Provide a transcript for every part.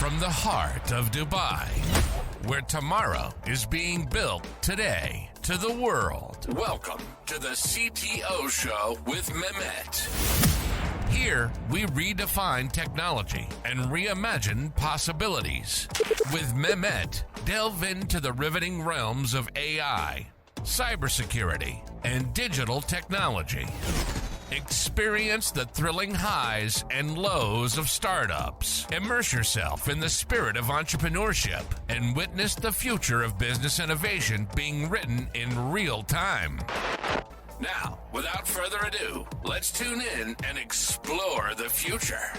from the heart of Dubai, where tomorrow is being built today, to the world. Welcome to the CTO Show with Mehmet. Here, we redefine technology and reimagine possibilities. With Mehmet, delve into the riveting realms of AI, cybersecurity, and digital technology. Experience the thrilling highs and lows of startups. Immerse yourself in the spirit of entrepreneurship and witness the future of business innovation being written in real time. Now, without further ado, let's tune in and explore the future.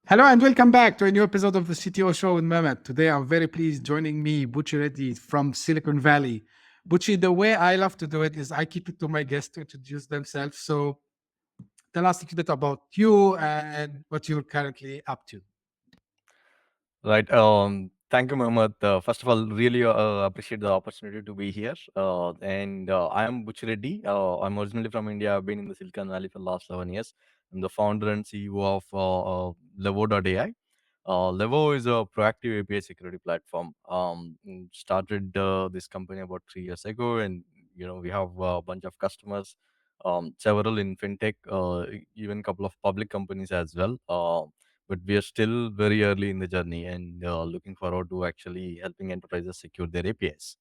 Hello and welcome back to a new episode of the CTO Show with Mehmet. Today I'm very pleased joining me, Buchi Reddy from Silicon Valley. Buchi, the way I love to do it is I keep it to my guests to introduce themselves. So tell us a little bit about you and what you're currently up to. Right. Thank you, Mehmet. First of all, really appreciate the opportunity to be here. And I am Buchi Reddy. I'm originally from India. I've been in the Silicon Valley for the last 7 years. I'm the founder and CEO of Levo.ai. Levo is a proactive API security platform. Started this company about 3 years ago, and we have a bunch of customers, several in fintech, even a couple of public companies as well. But we are still very early in the journey and looking forward to actually helping enterprises secure their APIs.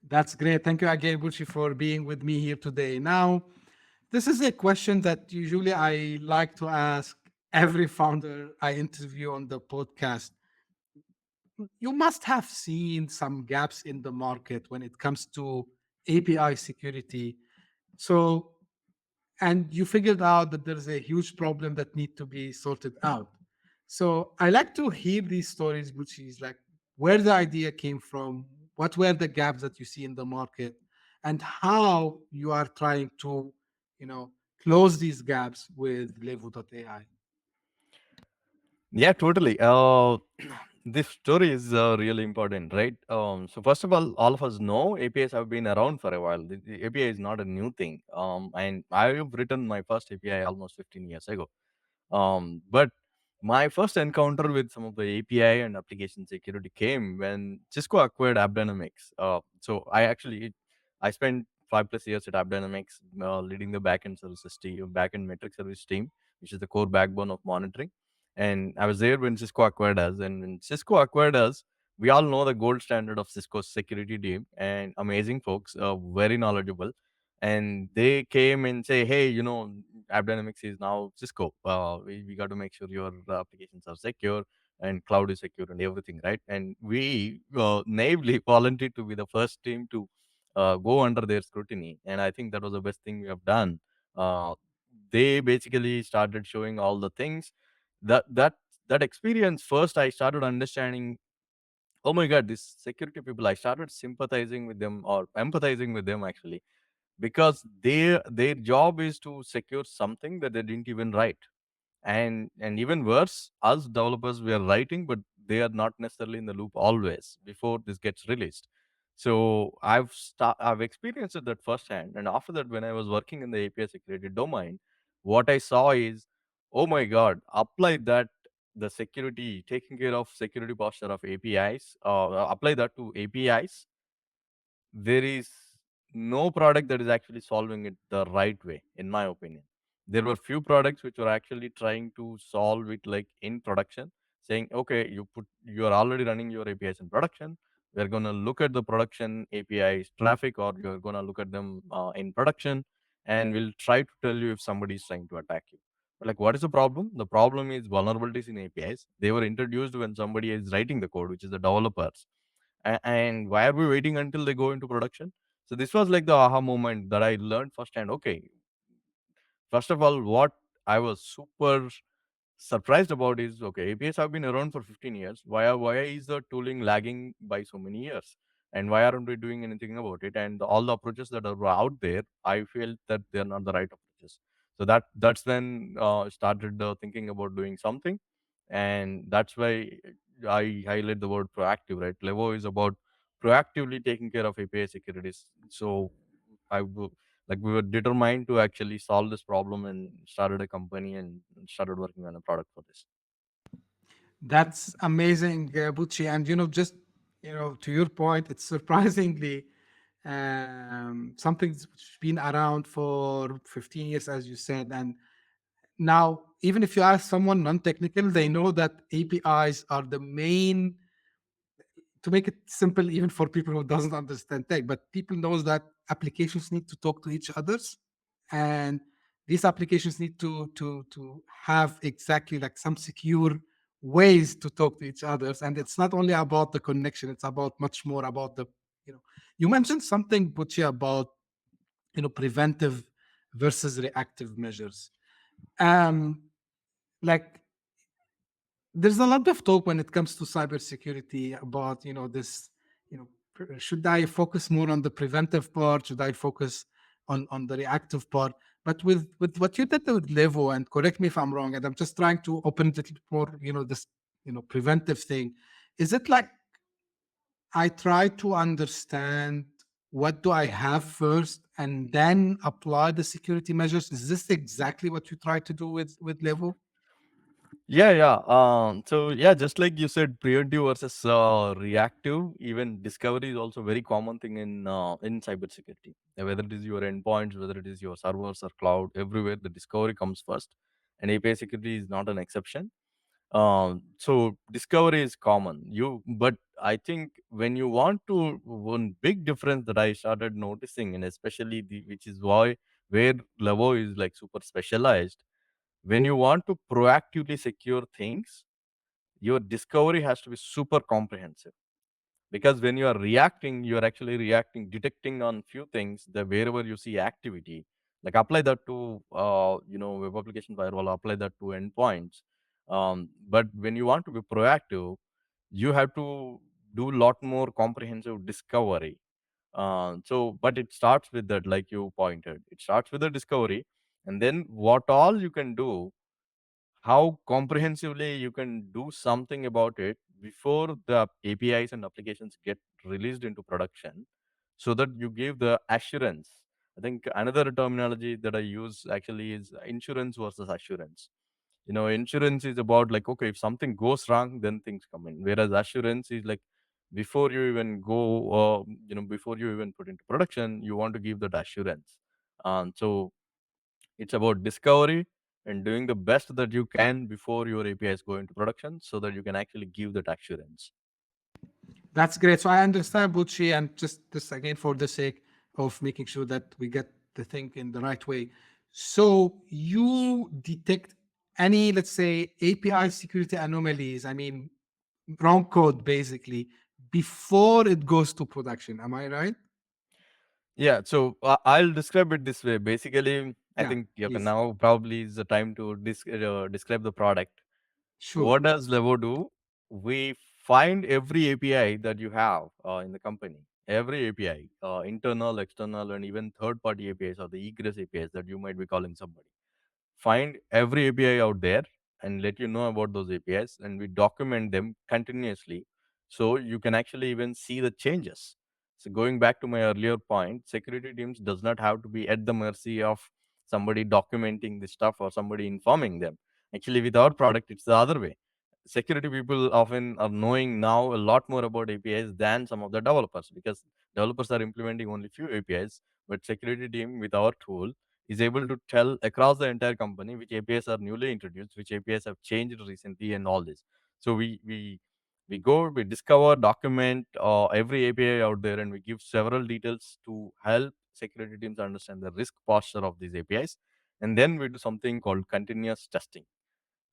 That's great. Thank you again, Buchi, for being with me here today. Now, this is a question that usually I like to ask every founder I interview on the podcast. You must have seen some gaps in the market when it comes to API security. So, and you figured out that there's a huge problem that need to be sorted out. So I like to hear these stories, which is like where the idea came from, what were the gaps that you see in the market, and how you are trying to, close these gaps with Levo.ai. Yeah, totally. This story is really important, right? So first of all of us know APIs have been around for a while. The API is not a new thing. And I've written my first API almost 15 years ago. But my first encounter with some of the API and application security came when Cisco acquired AppDynamics. I spent 5+ years at AppDynamics, leading the backend services team, backend metric service team, which is the core backbone of monitoring. And I was there when Cisco acquired us. And when Cisco acquired us, we all know the gold standard of Cisco's security team, and amazing folks, very knowledgeable. And they came and say, hey, AppDynamics is now Cisco. We got to make sure your applications are secure and cloud is secure and everything, right? And we naively volunteered to be the first team to go under their scrutiny. And I think that was the best thing we have done. Uh, they basically started showing all the things that experience. First, I started understanding, oh my God, these security people, I started sympathizing with them or empathizing with them actually, because their job is to secure something that they didn't even write. And even worse, us developers, we are writing, but they are not necessarily in the loop always before this gets released. So I've experienced that firsthand. And after that, when I was working in the API security domain, what I saw is, oh my God, apply that, the security, taking care of security posture of APIs, apply that to APIs. There is no product that is actually solving it the right way, in my opinion. There were few products which were actually trying to solve it like in production, saying, okay, you are already running your APIs in production. We're going to look at the production APIs traffic, or you're going to look at them in production, and we'll try to tell you if somebody is trying to attack you. But like, what is the problem? The problem is vulnerabilities in APIs. They were introduced when somebody is writing the code, which is the developers. And why are we waiting until they go into production? So this was like the aha moment that I learned firsthand. Okay, first of all, what I was super surprised about is, okay, APIs have been around for 15 years. Why is the tooling lagging by so many years? And why aren't we doing anything about it? And all the approaches that are out there, I feel that they're not the right approaches. So that's when started thinking about doing something. And that's why I highlight the word proactive, right? Levo is about proactively taking care of API securities. So we were determined to actually solve this problem and started a company and started working on a product for this. That's amazing, Buchi. And just to your point, it's surprisingly something that's been around for 15 years, as you said. And now, even if you ask someone non-technical, they know that APIs are the main. To make it simple, even for people who doesn't understand tech, but people knows that applications need to talk to each others, and these applications need to have exactly like some secure ways to talk to each others. And it's not only about the connection; it's about much more about the You mentioned something, Buchi, about preventive versus reactive measures. Um, like there's a lot of talk when it comes to cybersecurity about this should I focus more on the preventive part, should I focus on the reactive part? But with what you did with Levo, and correct me if I'm wrong, and I'm just trying to open it a little more, this preventive thing, is it like I try to understand what do I have first and then apply the security measures? Is this exactly what you try to do with Levo? Yeah, yeah. So yeah, just like you said, preemptive versus reactive. Even discovery is also very common thing in cybersecurity. Whether it is your endpoints, whether it is your servers or cloud, everywhere the discovery comes first, and API security is not an exception. So discovery is common. But I think when you want to, one big difference that I started noticing, and especially which is why where Levo is like super specialized, when you want to proactively secure things, your discovery has to be super comprehensive. Because when you are reacting, you are actually reacting, detecting on few things that wherever you see activity, like apply that to web application firewall, apply that to endpoints. But when you want to be proactive, you have to do a lot more comprehensive discovery. But it starts with that, like you pointed, it starts with the discovery, and then what all you can do, how comprehensively you can do something about it before the APIs and applications get released into production, so that you give the assurance. I think another terminology that I use actually is insurance versus assurance. Insurance is about like, okay, if something goes wrong, then things come in. Whereas assurance is like, before you even go, before you even put into production, you want to give that assurance. So it's about discovery and doing the best that you can before your APIs go into production, so that you can actually give that assurance. That's great. So I understand, Bucci, and just this again for the sake of making sure that we get the thing in the right way. So you detect any, let's say, API security anomalies, I mean, wrong code basically, before it goes to production. Am I right? Yeah, so I'll describe it this way. Basically, I Yeah, think okay, please. now probably is the time to describe the product. Sure. What does Levo do? We find every API that you have in the company, every API, internal, external, and even third-party APIs or the egress APIs that you might be calling somebody. Find every API out there and let you know about those APIs, and we document them continuously, so you can actually even see the changes. So going back to my earlier point, security teams does not have to be at the mercy of somebody documenting the stuff or somebody informing them. Actually, with our product, it's the other way. Security people often are knowing now a lot more about APIs than some of the developers, because developers are implementing only few APIs, but security team with our tool is able to tell across the entire company which APIs are newly introduced, which APIs have changed recently, and all this. So we discover, document every API out there, and we give several details to help security teams understand the risk posture of these APIs. And then we do something called continuous testing.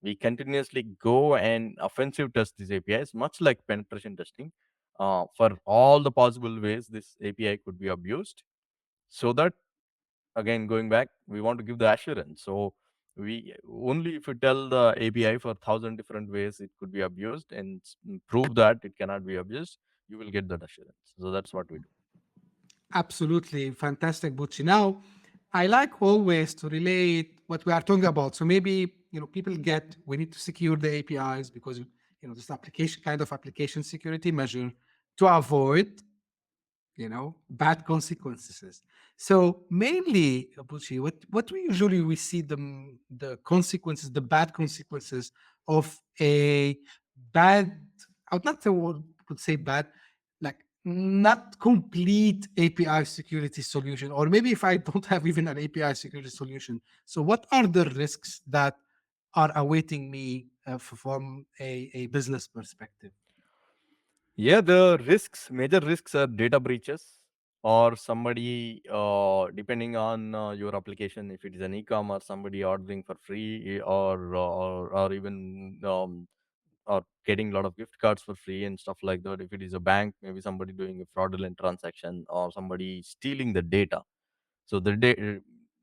We continuously go and offensive test these APIs, much like penetration testing, for all the possible ways this API could be abused, so that, again, going back, we want to give the assurance. So we only, if you tell the API for 1,000 different ways it could be abused, and prove that it cannot be abused, you will get that assurance. So that's what we do. Absolutely. Fantastic, Bucci. Now, I like always to relate what we are talking about. So maybe, people get, we need to secure the APIs because, this application kind of application security measure to avoid, bad consequences. So mainly, Bucci, what we see the consequences, the bad consequences of a bad, I would not say would say bad, like not complete API security solution, or maybe if I don't have even an API security solution. So what are the risks that are awaiting me from a business perspective? Yeah, the risks, major risks are data breaches or somebody, depending on your application, if it is an e-commerce, somebody ordering for free or even or getting a lot of gift cards for free and stuff like that. If it is a bank, maybe somebody doing a fraudulent transaction or somebody stealing the data. So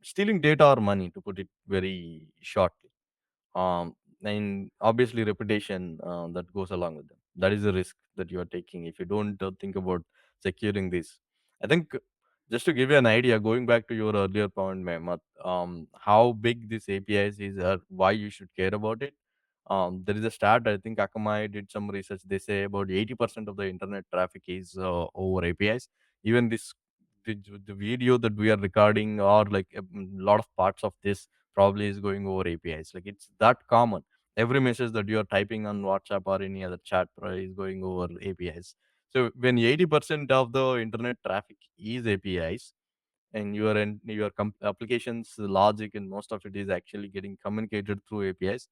stealing data or money, to put it very shortly. um, and obviously reputation that goes along with them. That is the risk that you are taking if you don't think about securing this. I think, just to give you an idea, going back to your earlier point, Mehmet, how big this APIs is, why you should care about it. There is a stat, I think Akamai did some research. They say about 80% of the internet traffic is over APIs. Even the video that we are recording, or like a lot of parts of this, probably is going over APIs. Like, it's that common. Every message that you are typing on WhatsApp or any other chat is going over APIs. So when 80% of the internet traffic is APIs, and applications logic and most of it is actually getting communicated through APIs,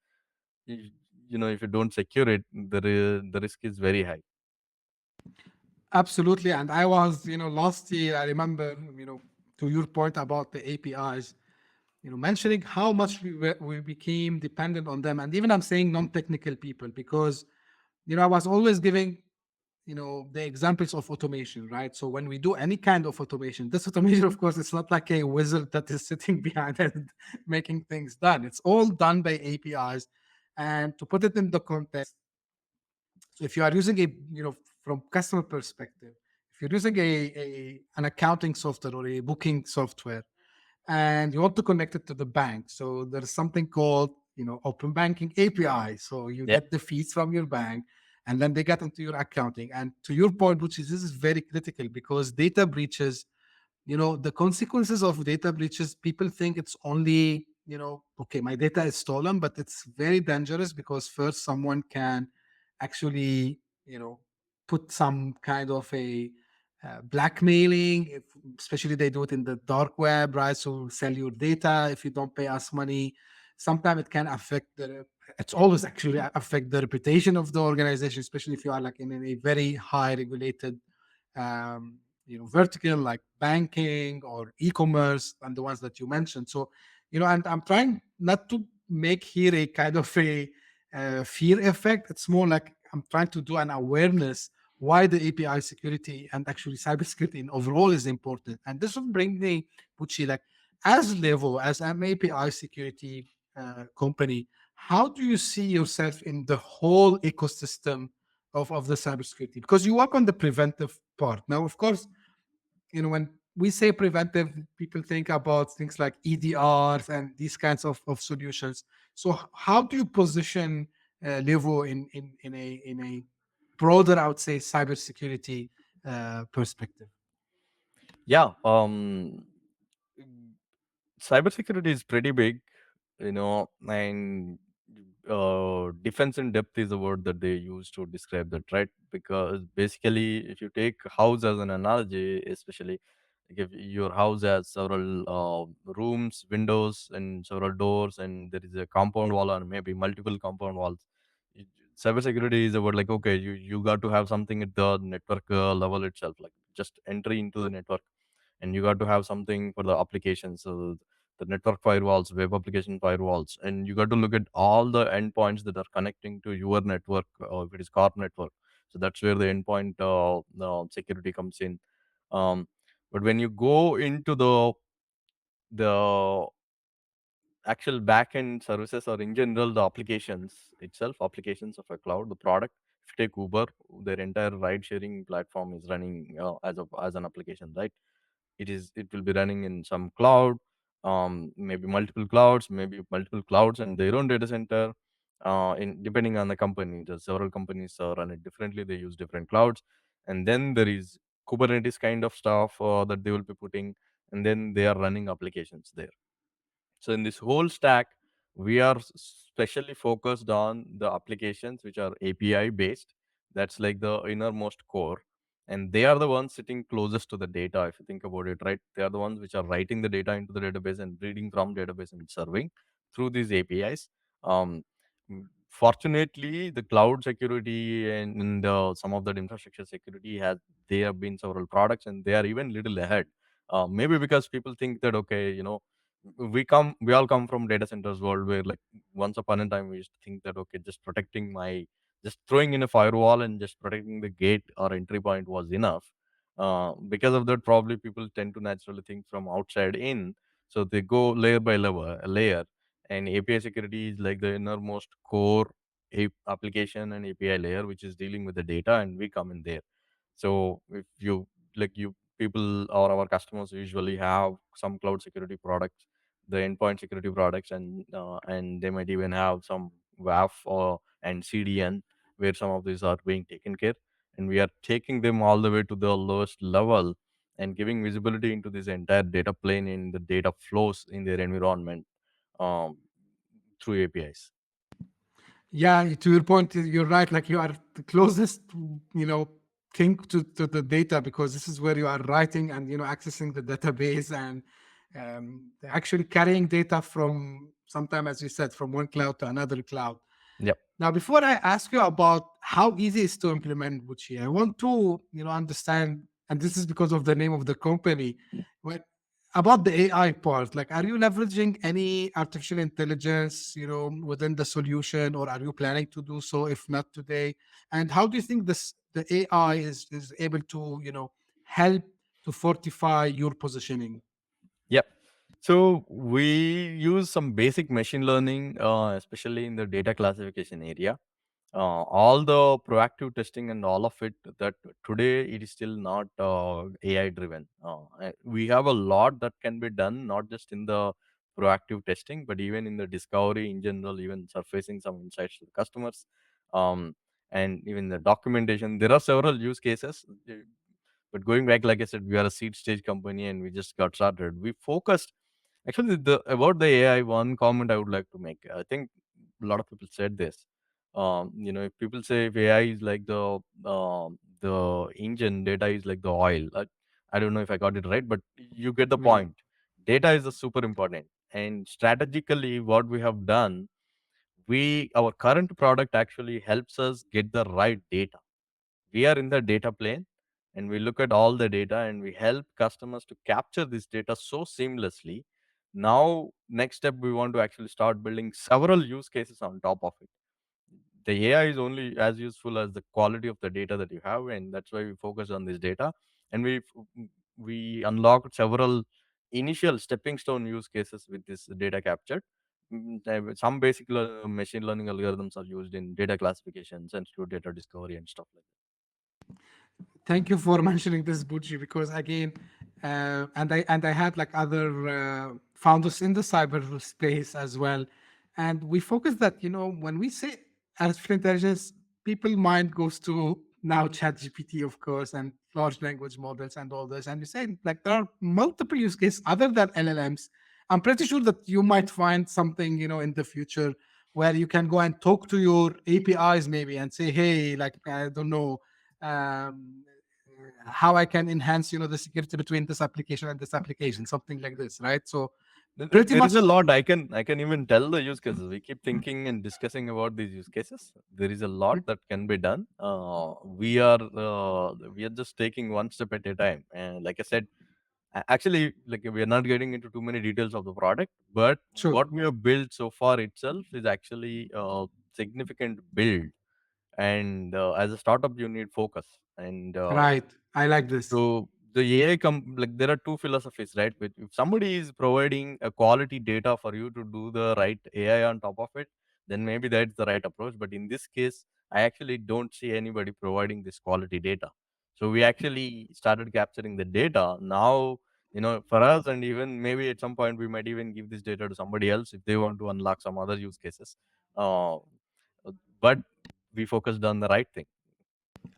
you, if you don't secure it, the risk is very high. Absolutely. And I was, last year, I remember, to your point about the APIs, mentioning how much we became dependent on them. And even I'm saying non-technical people, because, I was always giving, the examples of automation, right? So when we do any kind of automation, this automation, of course, it's not like a wizard that is sitting behind and making things done. It's all done by APIs. And to put it in the context, so if you are using a, from customer perspective, if you're using an accounting software or a booking software, and you want to connect it to the bank, so there's something called, open banking API. So you Yeah. get the feeds from your bank, and then they get into your accounting. And to your point, which is this is very critical, because data breaches, the consequences of data breaches, people think it's only, okay, my data is stolen, but it's very dangerous, because first someone can actually, put some kind of a blackmailing, especially they do it in the dark web, right? So sell your data if you don't pay us money. Sometimes it can affect it's always actually affect the reputation of the organization, especially if you are like in a very high regulated um, vertical, like banking or e-commerce, and the ones that you mentioned. So, and I'm trying not to make here a kind of a fear effect. It's more like I'm trying to do an awareness why the API security and actually cybersecurity in overall is important. And this will bring me, Buchi, like as Levo, as an API security company, how do you see yourself in the whole ecosystem of the cybersecurity? Because you work on the preventive part. Now, of course, when we say preventive, people think about things like EDRs and these kinds of solutions. So how do you position Levo in a broader, I would say, cybersecurity perspective? Yeah. Cybersecurity is pretty big, and defense in depth is a word that they use to describe that, right? Because basically, if you take house as an analogy, especially, like, if your house has several rooms, windows, and several doors, and there is a compound wall or maybe multiple compound walls. y- Cybersecurity is a word like, okay, you got to have something at the network level itself, like just entry into the network, and you got to have something for the applications. So the network firewalls, web application firewalls, and you got to look at all the endpoints that are connecting to your network, or if it is corp network. So that's where the endpoint security comes in. Um, but when you go into the actual backend services, or in general the applications itself, applications of a cloud, the product. If you take Uber, their entire ride sharing platform is running as an application, right? It will be running in some cloud, maybe multiple clouds and their own data center. In depending on the company, the several companies run it differently. They use different clouds, and then there is Kubernetes kind of stuff that they will be putting, and then they are running applications there. So in this whole stack, We are specially focused on the applications which are API based. That's like the innermost core. And they are the ones sitting closest to the data, if you think about it, right? They are the ones which are writing the data into the database and reading from database and serving through these APIs. Fortunately, the cloud security and some of that infrastructure security has they have been several products and they are even little ahead. Maybe because people think that okay, we all come from data centers world where like once upon a time we used to think that okay, just throwing in a firewall and just protecting the gate or entry point was enough. Because of that, probably people tend to naturally think from outside in, so they go layer by layer. And API security is like the innermost core application and API layer, which is dealing with the data, and we come in there. So if you people or our customers usually have some cloud security products, the endpoint security products, and they might even have some WAF or and CDN where some of these are being taken care, and we are taking them all the way to the lowest level and giving visibility into this entire data plane in the data flows in their environment um, through APIs. Yeah, to your point, you're right. Like you are the closest, thing to the data because this is where you are writing and accessing the database and actually carrying data from sometime, as you said, from one cloud to another cloud. Yep. Now, before I ask you about how easy it is to implement Buchi, I want to, understand, and this is because of the name of the company, when, about the AI part. Like, are you leveraging any artificial intelligence, within the solution, or are you planning to do so? If not today, and how do you think the AI is able to, help to fortify your positioning? Yep. So we use some basic machine learning, especially in the data classification area. All the proactive testing and all of it, that today it is still not AI driven. We have a lot that can be done, not just in the proactive testing, but even in the discovery in general, even surfacing some insights to the customers, um, and even the documentation. There are several use cases. But going back, like I said, we are a seed stage company and we just got started. We focused actually the about the AI. One comment I would like to make. I think a lot of people said this. If people say if AI is like the engine, data is like the oil. I don't know if I got it right, but you get the Yeah. point. Data is a super important. And strategically, what we have done, we our current product actually helps us get the right data. We are in the data plane and we look at all the data and we help customers to capture this data so seamlessly. Now next step, we want to actually start building several use cases on top of it. The AI is only as useful as the quality of the data that you have, and that's why we focus on this data. And we unlocked several initial stepping stone use cases with this data captured. Some basic machine learning algorithms are used in data classification, sensitive data discovery, and stuff like Thank you for mentioning this, Buchi, because again, and I had like other founders in the cyber space as well, and we focus that when we say artificial intelligence, people mind goes to now ChatGPT, of course, and large language models and all this, and you say like there are multiple use cases other than LLMs. I'm pretty sure that you might find something in the future where you can go and talk to your APIs maybe and say, hey, like I don't know. Um, how I can enhance, the security between this application and this application, something like this, right? So pretty There is much, a lot I can even tell the use cases. We keep thinking and discussing about these use cases. There is a lot that can be done. We are just taking one step at a time. And like I said, actually, like we are not getting into too many details of the product, but sure, what we have built so far itself is actually a significant build. And as a startup, you need focus. And right. I like this. so the AI like there are two philosophies, right? But if somebody is providing a quality data for you to do the right AI on top of it, then maybe that's the right approach. But in this case, I actually don't see anybody providing this quality data. So we actually started capturing the data. Now, for us, and even maybe at some point, we might even give this data to somebody else if they want to unlock some other use cases. Uh, but we focused on the right thing.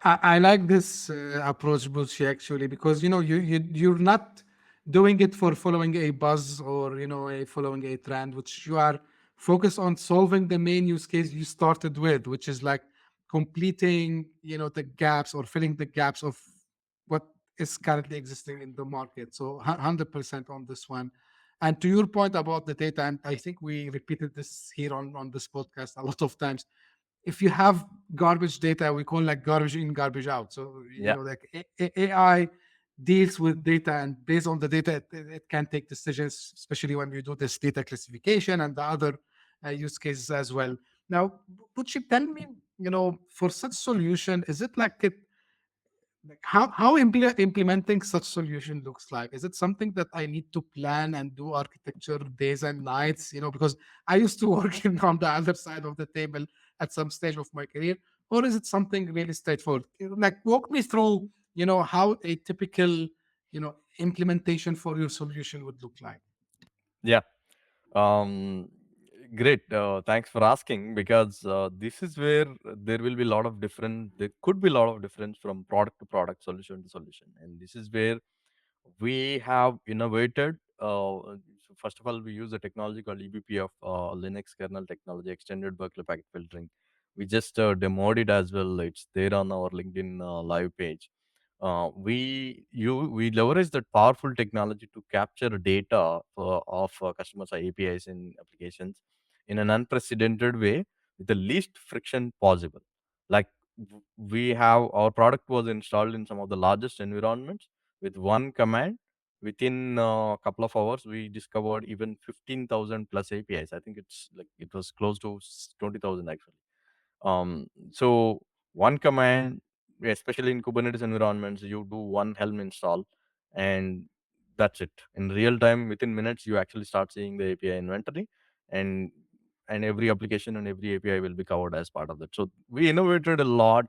I like this approach, Bushi, actually, because you're not doing it for following a buzz or a following a trend, which you are focus on solving the main use case you started with, which is like completing, the gaps or filling the gaps of what is currently existing in the market. So 100% on this one. And to your point about the data, and I think we repeated this here on this podcast a lot of times. If you have garbage data, we call like garbage in, garbage out. So Yeah. like AI deals with data, and based on the data, it can take decisions, especially when you do this data classification and the other use cases as well. Now, Buchi, tell me, for such solution, is it like how implementing such solution looks like? Is it something that I need to plan and do architecture days and nights? Because I used to work on the other side of the table at some stage of my career, or is it something really straightforward? Like walk me through, how a typical, implementation for your solution would look like. Yeah. Um, Great. Thanks for asking, because this is where there will be a lot of different. There could be a lot of difference from product to product, solution to solution, and this is where we have innovated. So first of all, we use a technology called EBP of Linux kernel technology, extended Berkeley Packet Filtering. We just demoed it as well. It's there on our LinkedIn live page. We leverage that powerful technology to capture data of customers' APIs and applications in an unprecedented way with the least friction possible. Like, we have our product was installed in some of the largest environments with one command. Within a couple of hours, we discovered even 15,000 plus APIs. I think it's like it was close to 20,000 actually. So one command, especially in Kubernetes environments, you do one Helm install, and that's it. In real time, within minutes, you actually start seeing the API inventory, and every application and every API will be covered as part of that. So we innovated a lot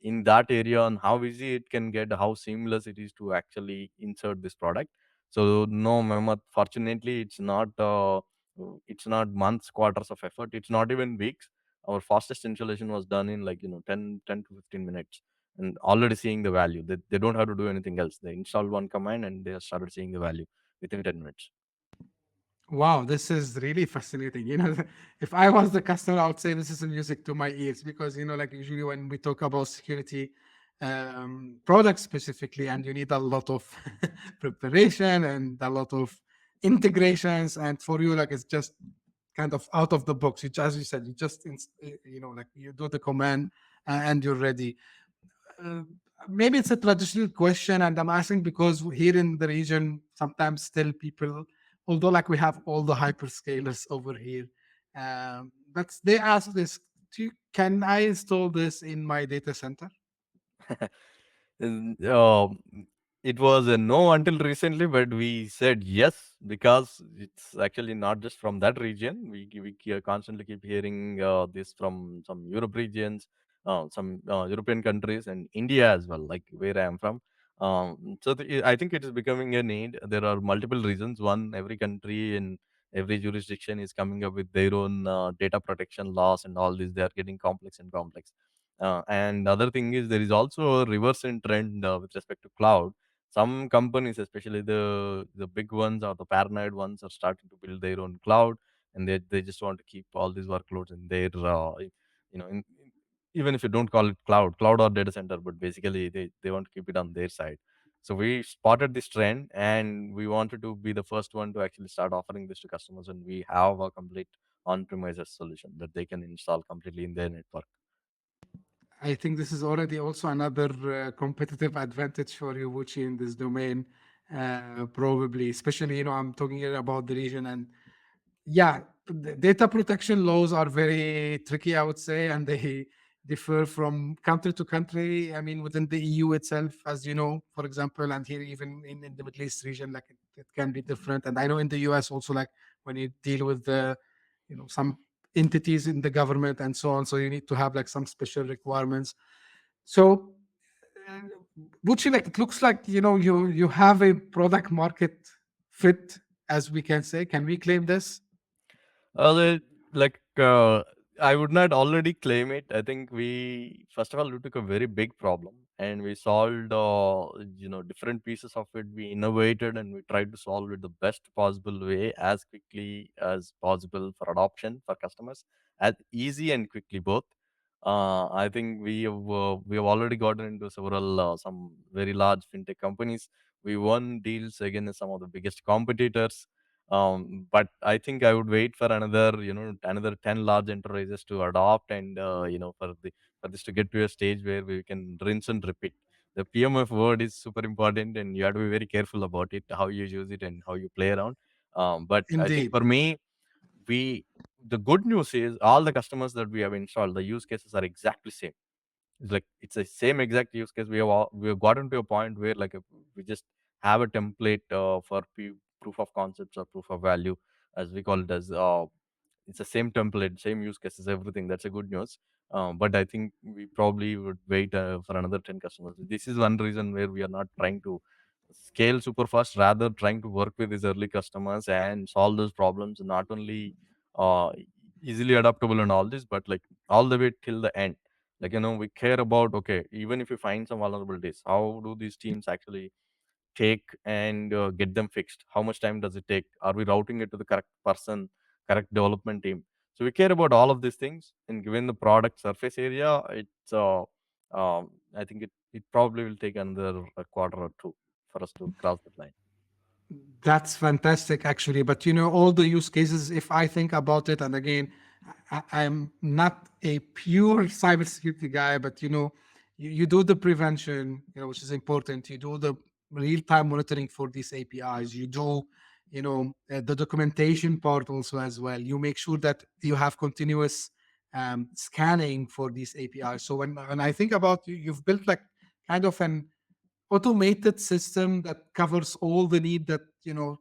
in that area on how easy it can get, how seamless it is to actually insert this product. So no, Mehmet, fortunately, it's not months, quarters of effort. It's not even weeks. Our fastest installation was done in like 10 to 15 minutes, and already seeing the value. They don't have to do anything else. They install one command and they started seeing the value within 10 minutes. Wow, this is really fascinating. If I was the customer, I would say this is music to my ears because, like usually when we talk about security products specifically, and you need a lot of preparation and a lot of integrations, and for you, like it's just kind of out of the box. As you said, you just, like you do the command and you're ready. Uh, Maybe it's a traditional question, and I'm asking because here in the region, sometimes still people, although like we have all the hyperscalers over here, but they ask this: can I install this in my data center? And, it was a no until recently, but we said yes because it's actually not just from that region. We constantly keep hearing this from some Europe regions, some European countries, and India as well, like where I am from. I think it is becoming a need. There are multiple reasons. One, every country and every jurisdiction is coming up with their own data protection laws and all this. They are getting complex and complex. And the other thing is there is also a reversing trend with respect to cloud. Some companies, especially the big ones or the paranoid ones, are starting to build their own cloud, and they just want to keep all these workloads in their even if you don't call it cloud or data center, but basically they want to keep it on their side. So we spotted this trend, and we wanted to be the first one to actually start offering this to customers, and we have a complete on-premises solution that they can install completely in their network. I think this is already also another competitive advantage for you, Wuchi, in this domain, probably, especially, I'm talking here about the region. And yeah, the data protection laws are very tricky, I would say, and they differ from country to country. I mean, within the EU itself, as you know, for example, and here even in the Middle East region, like it can be different. And I know in the US also, like when you deal with the, some entities in the government and so on, so you need to have like some special requirements. So, uh, Bucci, like it looks like you have a product market fit, as we can say. Can we claim this? Uh, the- like I would not already claim it. I think we first of all we took a very big problem and we solved different pieces of it. We innovated and we tried to solve it the best possible way as quickly as possible for adoption for customers, as easy and quickly both. I think we have already gotten into several some very large fintech companies. We won deals against some of the biggest competitors, but I think I would wait for another 10 large enterprises to adopt and for this to get to a stage where we can rinse and repeat. The PMF word is super important and you have to be very careful about it, how you use it and how you play around. But I think Indeed. for me, we the good news is all the customers that we have installed, the use cases are exactly same. It's like it's the same exact use case. We have gotten to a point where we just have a template for proof of concepts or proof of value, as we call it as it's the same template, same use cases, everything. That's a good news. But I think we probably would wait for another 10 customers. This is one reason where we are not trying to scale super fast, rather trying to work with these early customers and solve those problems, not only uh, easily adaptable and all this, but like all the way till the end. We care about, okay, even if we find some vulnerabilities, how do these teams actually take and get them fixed? How much time does it take? Are we routing it to the correct person, correct development team? So we care about all of these things. And given the product surface area, I think it probably will take another a quarter or two for us to cross that line. That's fantastic, actually. But all the use cases, if I think about it, and again, I'm not a pure cybersecurity guy, but you do the prevention, which is important. You do the real-time monitoring for these APIs. You do, the documentation part also as well. You make sure that you have continuous scanning for these APIs. So when I think about you've built like kind of an automated system that covers all the need that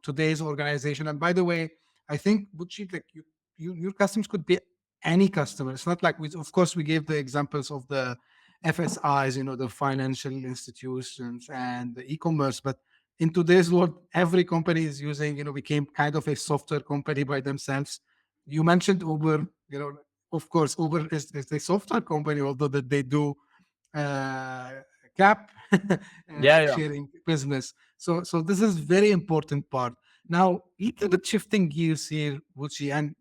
today's organization. And by the way, I think Buchi, like your customers could be any customer. It's not like of course we gave the examples of the FSIs, the financial institutions and the e-commerce, but in today's world every company is using, became kind of a software company by themselves. You mentioned Uber. Of course Uber is a software company, although that they do uh, cap Yeah, yeah. sharing business. So this is very important part. Now, little bit shifting gears here, Wuchi, and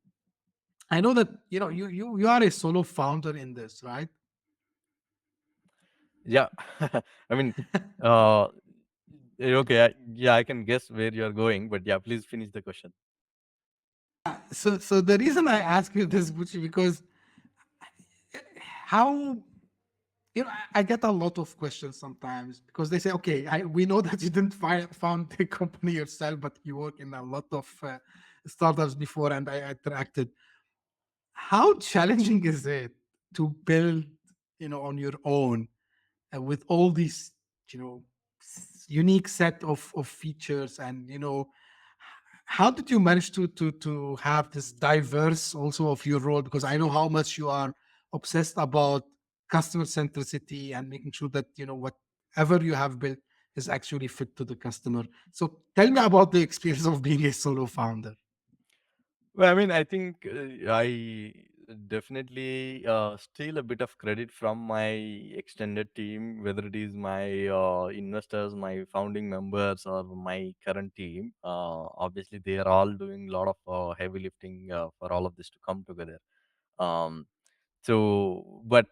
I know that you are a solo founder in this, right? Yeah. I mean, uh, okay. Yeah, I can guess where you're going, but yeah, please finish the question. So the reason I ask you this, Wuchi, because how I get a lot of questions sometimes because they say, okay, we know that you didn't found the company yourself, but you work in a lot of startups before, and I interacted. How challenging is it to build, on your own with all these, unique set of features, and how did you manage to have this diverse also of your role? Because I know how much you are obsessed about customer centricity and making sure that whatever you have built is actually fit to the customer. So tell me about the experience of being a solo founder. Well, I mean, I think I definitely steal a bit of credit from my extended team, whether it is my investors, my founding members, or my current team. Obviously, they are all doing a lot of heavy lifting for all of this to come together. Um, but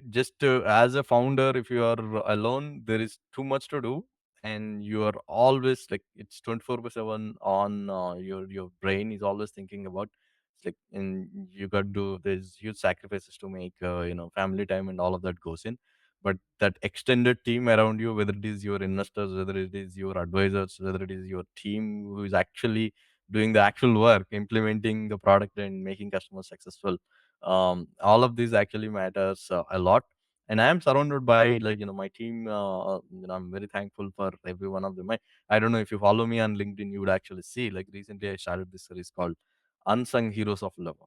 just as a founder, if you are alone, there is too much to do, and you are always like it's 24/7 on. Your brain is always thinking about. It's like, and you got to do there's huge sacrifices to make. Family time and all of that goes in. But that extended team around you, whether it is your investors, whether it is your advisors, whether it is your team who is actually doing the actual work, implementing the product and making customers successful, all of these actually matters a lot. And I am surrounded by my team. I'm very thankful for every one of them. I don't know if you follow me on LinkedIn, you would actually see like recently I started this series called Unsung Heroes of Levo,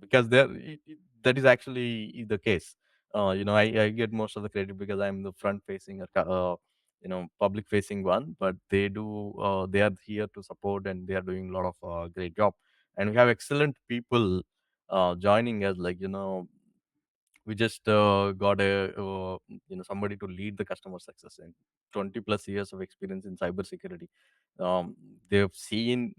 because that is actually the case. I get most of the credit because I'm the front facing or public facing one, but they are here to support and they are doing a lot of great job. And we have excellent people joining us. Like, we just got a somebody to lead the customer success, and 20 plus years of experience in cybersecurity. They've seen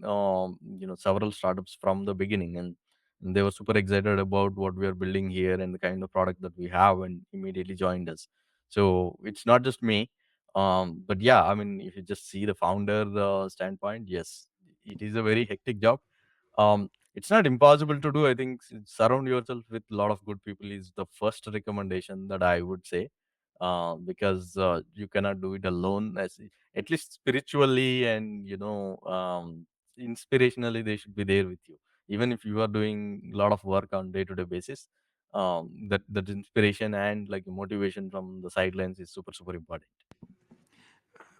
several startups from the beginning, and they were super excited about what we are building here and the kind of product that we have, and immediately joined us. So it's not just me. But yeah, I mean, if you just see the founder standpoint, yes, it is a very hectic job. It's not impossible to do. I think surround yourself with a lot of good people is the first recommendation that I would say, because you cannot do it alone. At least spiritually and inspirationally, they should be there with you. Even if you are doing a lot of work on day-to-day basis, that inspiration and like motivation from the sidelines is super super important.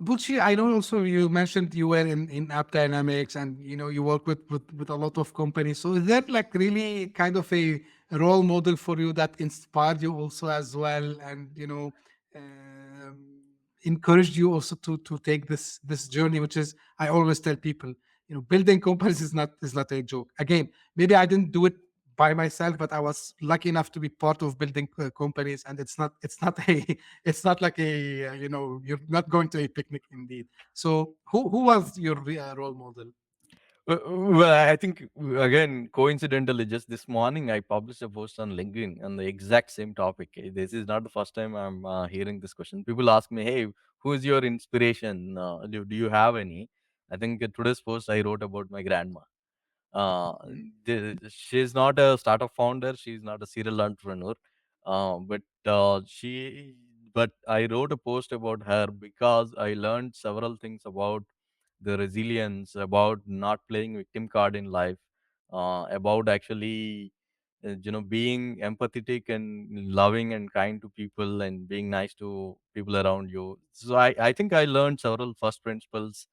Buchi, I know also you mentioned you were in AppDynamics and you work with a lot of companies. So is that like really kind of a role model for you that inspired you also as well, and um, encouraged you also to take this journey, which is, I always tell people, building companies is not a joke. Again, maybe I didn't do it by myself, but I was lucky enough to be part of building companies, and it's not a it's not like a you're not going to a picnic indeed. So who was your role model? Well, I think again, coincidentally, just this morning I published a post on LinkedIn on the exact same topic. This is not the first time I'm hearing this question. People ask me, "Hey, who is your inspiration? Do you have any?" I think today's post I wrote about my grandma. Uh, she's not a startup founder. She's not a serial entrepreneur. But but I wrote a post about her because I learned several things about the resilience, about not playing victim card in life, about actually, being empathetic and loving and kind to people and being nice to people around you. So I think I learned several first principles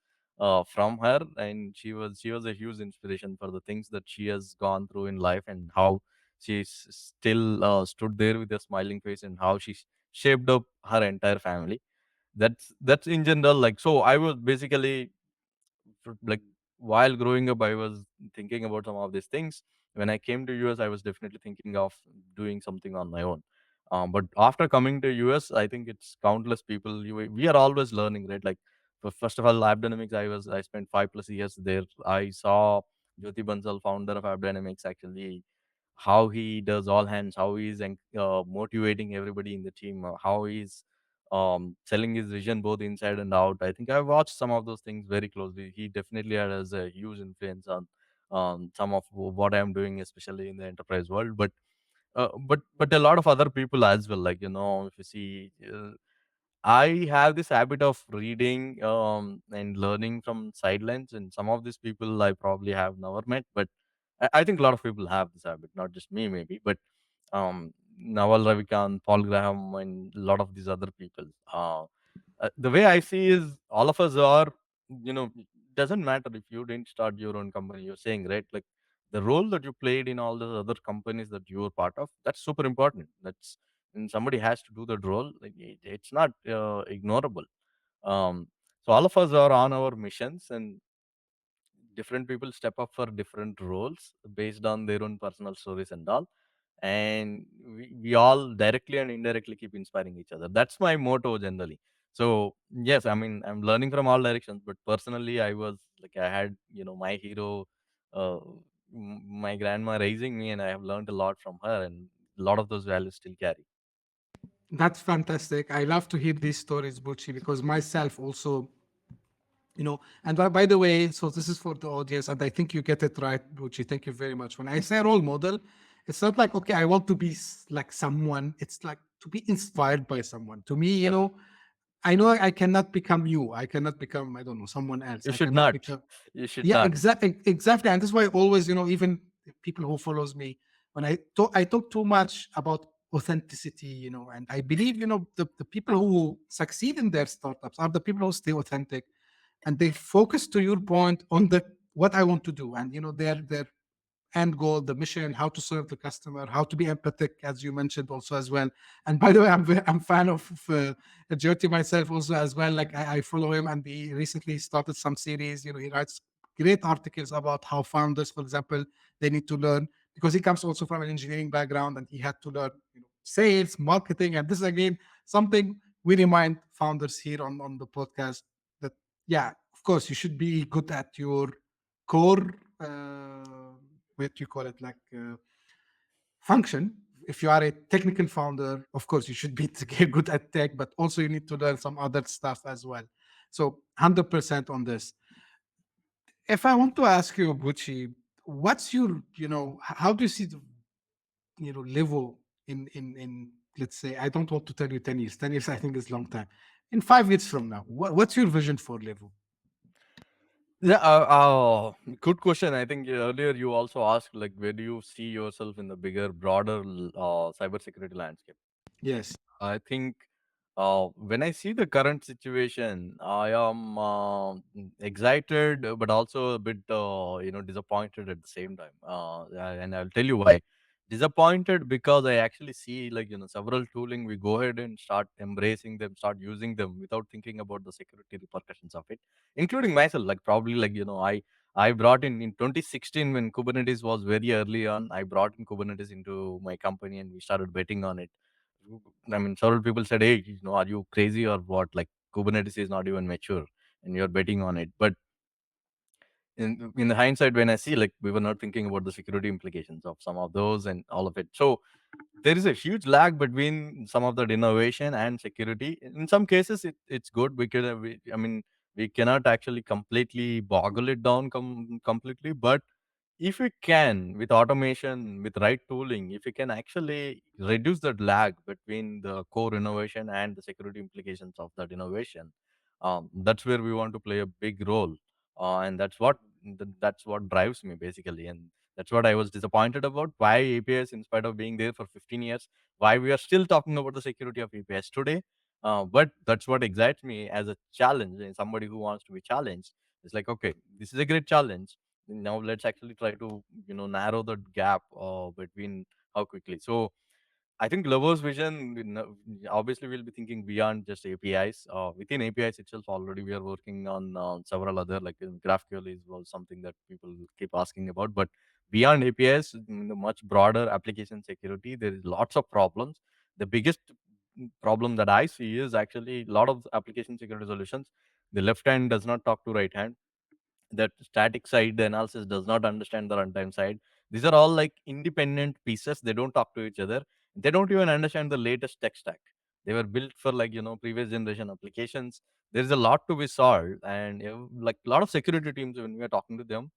from her, and she was a huge inspiration for the things that she has gone through in life, and how she's still stood there with a smiling face, and how she shaped up her entire family. That's in general. Like, so I was basically like, while growing up, I was thinking about some of these things. When I came to US, I was definitely thinking of doing something on my own. But after coming to US, I think it's countless people. We are always learning, right? Like, first of all, AppDynamics, I spent 5 plus years there. I saw Jyoti Bansal, founder of AppDynamics, actually how he does all hands, how he's motivating everybody in the team, how he's selling his vision both inside and out. I think I watched some of those things very closely. He definitely has a huge influence on some of what I'm doing, especially in the enterprise world. But a lot of other people as well. Like, if you see, I have this habit of reading and learning from sidelines, and some of these people I probably have never met, but I think a lot of people have this habit, not just me, maybe, but Naval Ravikant, Paul Graham, and a lot of these other people. The way I see is all of us are, doesn't matter if you didn't start your own company. You're saying, right? Like, the role that you played in all the other companies that you were part of, that's super important. And somebody has to do that role. Like, it's not ignorable. Um, so all of us are on our missions, and different people step up for different roles based on their own personal stories and all. And we all directly and indirectly keep inspiring each other. That's my motto generally. So yes, I mean, I'm learning from all directions, but personally, I was like, I had, my hero, uh, my grandma raising me, and I have learned a lot from her, and a lot of those values still carry. That's fantastic. I love to hear these stories, Buchi, because myself also, and by the way, so this is for the audience, and I think you get it right, Buchi. Thank you very much. When I say role model, it's not like, okay, I want to be like someone. It's like to be inspired by someone. To me, I know I cannot become you. I cannot become, I don't know, someone else. You I should cannot not. become, You should yeah, not. exactly. And this is why always, even people who follows me, when I talk too much about authenticity, and I believe, the people who succeed in their startups are the people who stay authentic, and they focus, to your point, on the what I want to do, and their end goal, the mission, how to serve the customer, how to be empathic, as you mentioned also as well. And by the way, I'm fan of Jyoti myself also as well. Like, I follow him, and he recently started some series. He writes great articles about how founders, for example, they need to learn because he comes also from an engineering background and he had to learn sales, marketing. And this is again something we remind founders here on the podcast that, yeah, of course, you should be good at your core, what you call it, like function. If you are a technical founder, of course, you should be good at tech, but also you need to learn some other stuff as well. So 100% on this. If I want to ask you, Buchi, what's your, how do you see the, level in let's say, I don't want to tell you 10 years. 10 years, I think is long time. In 5 years from now, what's your vision for Levo? Yeah, good question. I think earlier you also asked, like, where do you see yourself in the bigger, broader cybersecurity landscape? Yes. I think when I see the current situation, I am excited, but also a bit, disappointed at the same time. And I'll tell you why. Disappointed because I actually see, like, several tooling. We go ahead and start embracing them, start using them without thinking about the security repercussions of it, including myself. Like, probably, like, I brought in 2016 when Kubernetes was very early on. I brought in Kubernetes into my company and we started betting on it. I mean, several people said, "Hey, are you crazy or what? Like, Kubernetes is not even mature, and you're betting on it." But in the hindsight, when I see, like, we were not thinking about the security implications of some of those and all of it. So there is a huge lag between some of that innovation and security. In some cases, it's good. I mean, we cannot actually completely boggle it down completely, but if we can, with automation, with right tooling, if we can actually reduce that lag between the core innovation and the security implications of that innovation, that's where we want to play a big role. And that's what drives me basically. And that's what I was disappointed about. Why APIs, in spite of being there for 15 years, why we are still talking about the security of APIs today. But that's what excites me as a challenge, and somebody who wants to be challenged. It's like, okay, this is a great challenge. Now let's actually try to narrow the gap between how quickly. So I think Glovo's vision, obviously, we'll be thinking beyond just APIs. Within APIs itself, already we are working on several other, like GraphQL is was something that people keep asking about. But beyond APIs, the much broader application security, there is lots of problems. The biggest problem that I see is actually a lot of application security solutions. The left hand does not talk to right hand. That static side, the analysis does not understand the runtime side. These are all like independent pieces. They don't talk to each other. They don't even understand the latest tech stack. They were built for, like, previous generation applications. There's a lot to be solved, and like a lot of security teams, when we are talking to them,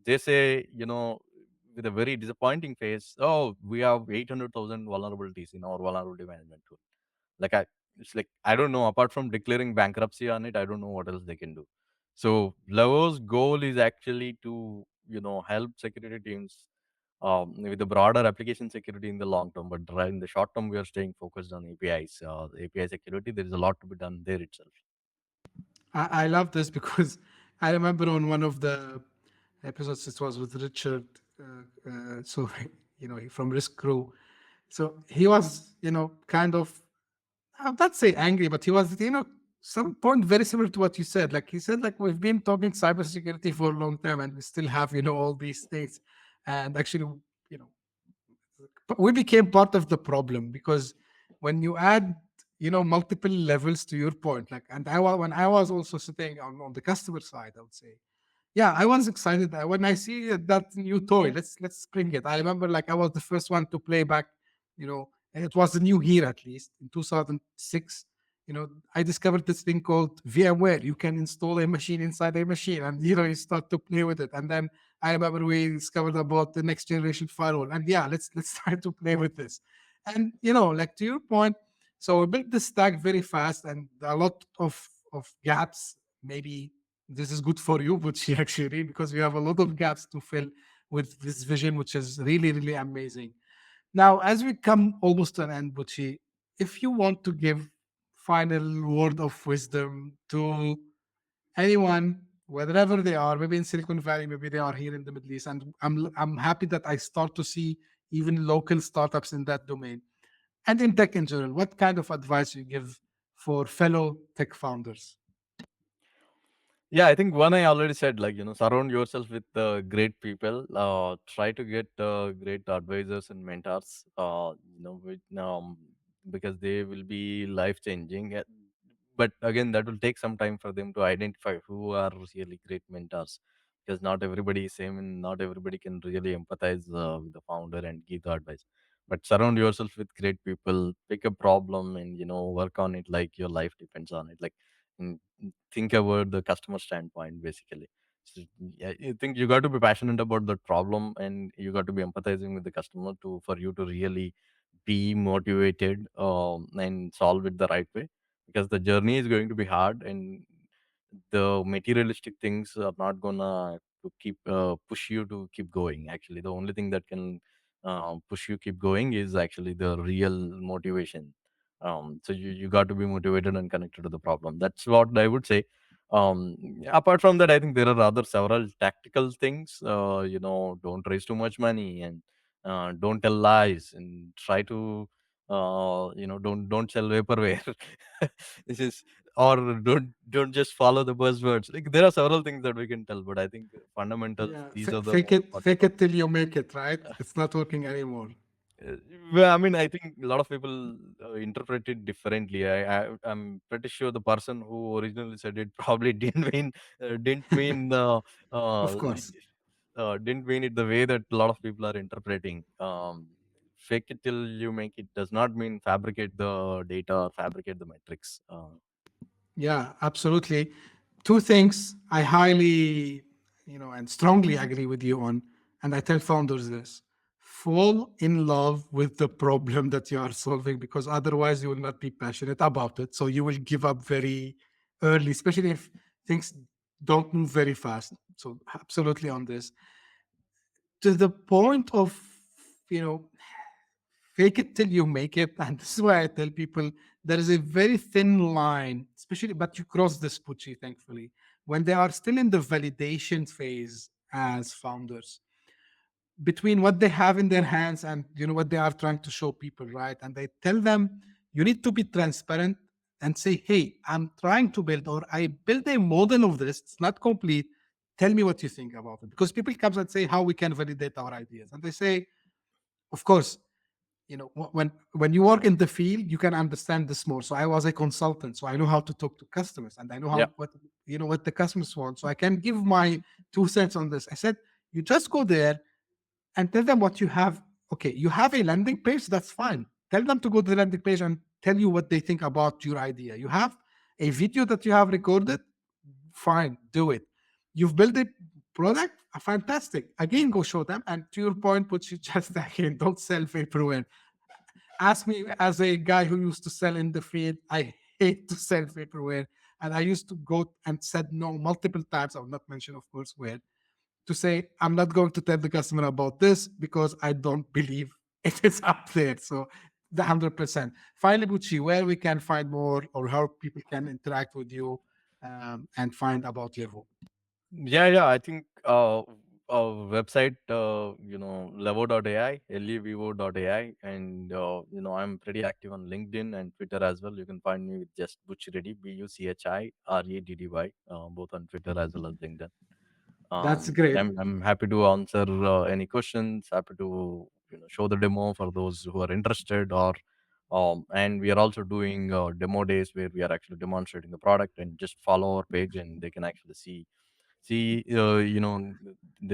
they say, with a very disappointing face, oh, we have 800,000 vulnerabilities in our vulnerability management tool. Like, it's like, I don't know, apart from declaring bankruptcy on it, I don't know what else they can do. So Levo's goal is actually to, help security teams with the broader application security in the long term. But in the short term, we are staying focused on APIs, API security. There is a lot to be done there itself. I love this because I remember on one of the episodes, it was with Richard, so from Risk Crew. So he was, kind of, I'll not say angry, but he was, some point very similar to what you said. Like he said, like we've been talking cybersecurity for a long time, and we still have, all these things, and actually, you know, we became part of the problem because when you add multiple levels, to your point, like, and when I was also sitting on the customer side, I would say, yeah, I was excited that when I see that new toy, let's bring it. I remember, like, I was the first one to play back, and it was the new here, at least in 2006. I discovered this thing called VMware. You can install a machine inside a machine, and you start to play with it. And then I remember we discovered about the next generation firewall, and yeah, let's try to play with this. And like, to your point, so we built this stack very fast, and a lot of gaps. Maybe this is good for you, but actually, because we have a lot of gaps to fill with this vision, which is really, really amazing. Now, as we come almost to an end, Buchi, if you want to give final word of wisdom to anyone, wherever they are, maybe in Silicon Valley, maybe they are here in the Middle East, and I'm happy that I start to see even local startups in that domain, and in tech in general, what kind of advice you give for fellow tech founders? Yeah, I think one I already said, like, surround yourself with great people. Try to get great advisors and mentors, because they will be life changing. But again, that will take some time for them to identify who are really great mentors, because not everybody is same and not everybody can really empathize with the founder and give the advice. But surround yourself with great people, pick a problem and, work on it like your life depends on it. Like, mm, think about the customer standpoint basically. So, yeah, I think you got to be passionate about the problem and you got to be empathizing with the customer to for you to really be motivated, and solve it the right way, because the journey is going to be hard and the materialistic things are not gonna to keep push you to keep going. Actually, the only thing that can push you keep going is actually the real motivation. So you got to be motivated and connected to the problem. That's what I would say. Apart from that, I think there are other several tactical things. Don't raise too much money and don't tell lies and try to don't sell vaporware. This is or don't just follow the buzzwords. Like, there are several things that we can tell, but I think fundamentals, Yeah, these are the fake most it, important fake ones. it till you make it, right? It's not working anymore. Uh, well, I mean, I think a lot of people interpret it differently. I'm pretty sure the person who originally said it probably Of uh, course. didn't mean it the way that a lot of people are interpreting. Fake it till you make it does not mean fabricate the data or fabricate the metrics. Yeah, absolutely. Two things I highly, and strongly agree with you on, and I tell founders this: fall in love with the problem that you are solving, because otherwise you will not be passionate about it. So you will give up very early, especially if things don't move very fast. So absolutely on this, to the point of, you know, fake it till you make it. And this is why I tell people there is a very thin line, especially, but you cross this, Pucci, thankfully, when they are still in the validation phase as founders, between what they have in their hands and what they are trying to show people, right? And they tell them you need to be transparent and say, hey, I'm trying to build, or I build a model of this, it's not complete, tell me what you think about it. Because people come and say how we can validate our ideas, and they say, of course, when you work in the field you can understand this more. So I was a consultant, so I know how to talk to customers, and I know Yeah. how what the customers want, so I can give my 2 cents on this. I said, you just go there and tell them what you have. Okay, you have a landing page, that's fine, tell them to go to the landing page and tell you what they think about your idea. You have a video that you have recorded, fine, do it. You've built a product, fantastic, again go show them. And to your point, which you just again, don't sell vaporware. Ask me, as a guy who used to sell in the field, I hate to sell vaporware. And I used to go and said no multiple times. I will not mention, of course, where, to say, I'm not going to tell the customer about this because I don't believe it is up there. So the 100%. Finally, Bucci, where we can find more, or how people can interact with you, and find about Levo. Yeah. I think website, Levo.ai, Levo.ai, and I'm pretty active on LinkedIn and Twitter as well. You can find me with just Buchi Reddy, BuchiReddy, both on Twitter as well as LinkedIn. That's great. I'm happy to answer any questions. Happy to show the demo for those who are interested, or and we are also doing demo days where we are actually demonstrating the product, and just follow our page and they can actually see they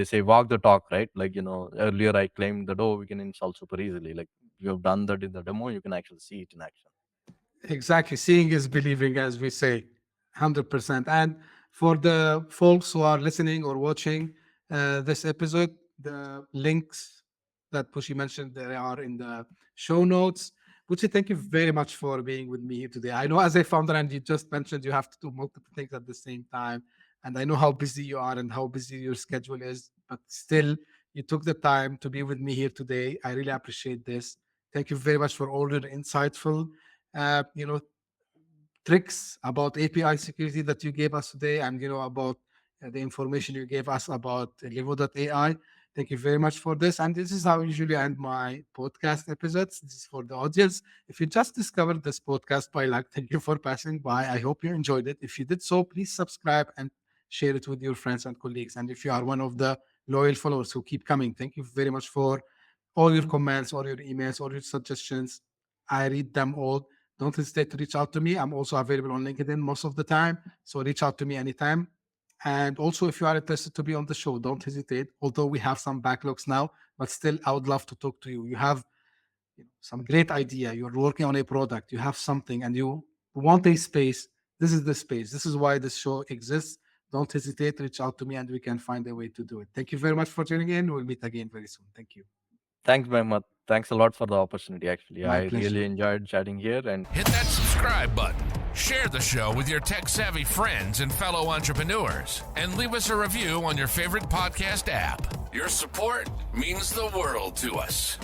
say walk the talk, right? Like, earlier I claimed that, oh, we can install super easily. Like, you have done that in the demo, you can actually see it in action. Exactly. Seeing is believing, as we say, 100%. And for the folks who are listening or watching this episode, the links that Pushi mentioned, they are in the show notes. Pushi, thank you very much for being with me here today. I know, as a founder, and you just mentioned you have to do multiple things at the same time. And I know how busy you are and how busy your schedule is, but still, you took the time to be with me here today. I really appreciate this. Thank you very much for all your insightful uh, you know, tricks about API security that you gave us today, and about the information you gave us about Levo.ai. Thank you very much for this. And this is how I usually end my podcast episodes. This is for the audience. If you just discovered this podcast by luck, thank you for passing by. I hope you enjoyed it. If you did so, please subscribe and share it with your friends and colleagues. And if you are one of the loyal followers who keep coming, thank you very much for all your comments, or your emails, or your suggestions. I read them all. Don't hesitate to reach out to me. I'm also available on LinkedIn most of the time, so reach out to me anytime. And also, if you are interested to be on the show, don't hesitate. Although we have some backlogs now, but still, I would love to talk to you. You have some great idea. You're working on a product. You have something, and you want a space. This is the space. This is why this show exists. Don't hesitate. Reach out to me, and we can find a way to do it. Thank you very much for tuning in. We'll meet again very soon. Thank you. Thanks, Mehmet. Thanks a lot for the opportunity, actually. My I pleasure. really enjoyed chatting here. And Hit that subscribe button, share the show with your tech-savvy friends and fellow entrepreneurs, and leave us a review on your favorite podcast app. Your support means the world to us.